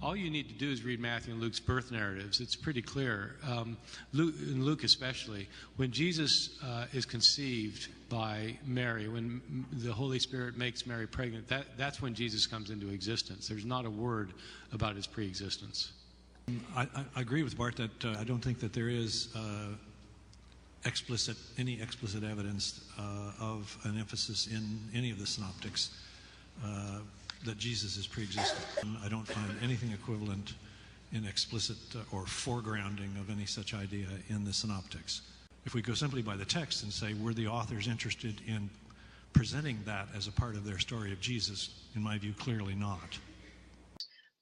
All you need to do is read Matthew and Luke's birth narratives. It's pretty clear. Luke especially, when Jesus is conceived by Mary, when the Holy Spirit makes Mary pregnant, that's when Jesus comes into existence. There's not a word about his pre-existence. I agree with Bart that I don't think that there is any explicit evidence of an emphasis in any of the synoptics that Jesus is pre-existent. I don't find anything equivalent in explicit or foregrounding of any such idea in the synoptics. If we go simply by the text and say, were the authors interested in presenting that as a part of their story of Jesus? In my view, clearly not.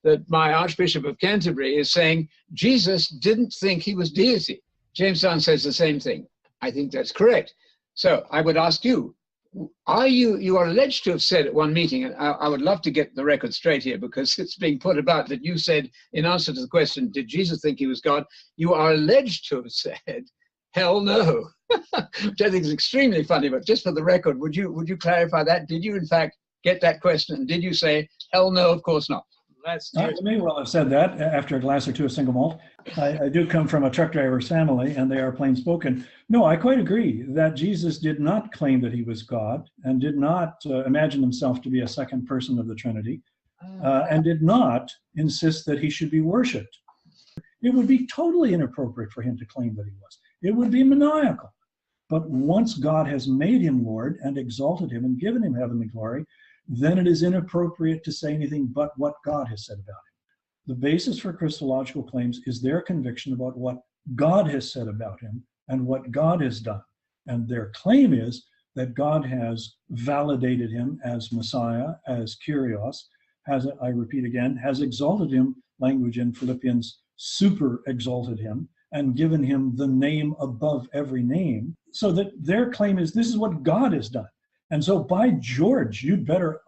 That my Archbishop of Canterbury is saying Jesus didn't think he was deity. Jamestown says the same thing. I think that's correct. So I would ask you, you are alleged to have said at one meeting, and I would love to get the record straight here because it's being put about that you said in answer to the question, did Jesus think he was God? You are alleged to have said, hell no, which I think is extremely funny, but just for the record, would you clarify that? Did you in fact get that question? And did you say, hell no, of course not? I may well have said that after a glass or two of single malt. I do come from a truck driver's family, and they are plain spoken. No, I quite agree that Jesus did not claim that he was God, and did not imagine himself to be a second person of the Trinity, and did not insist that he should be worshipped. It would be totally inappropriate for him to claim that he was. It would be maniacal. But once God has made him Lord and exalted him and given him heavenly glory, then it is inappropriate to say anything but what God has said about him. The basis for Christological claims is their conviction about what God has said about him and what God has done. And their claim is that God has validated him as Messiah, as Kyrios, I repeat again, has exalted him, language in Philippians, super exalted him, and given him the name above every name, so that their claim is this is what God has done. And so, by George, you'd better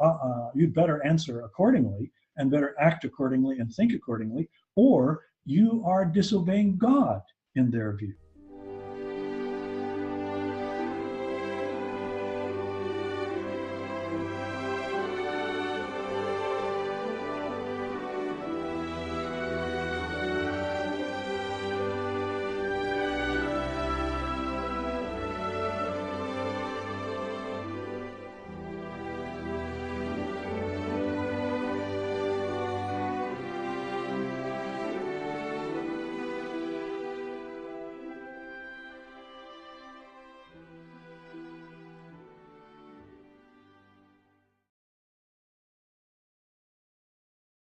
answer accordingly, and better act accordingly and think accordingly, or you are disobeying God in their view.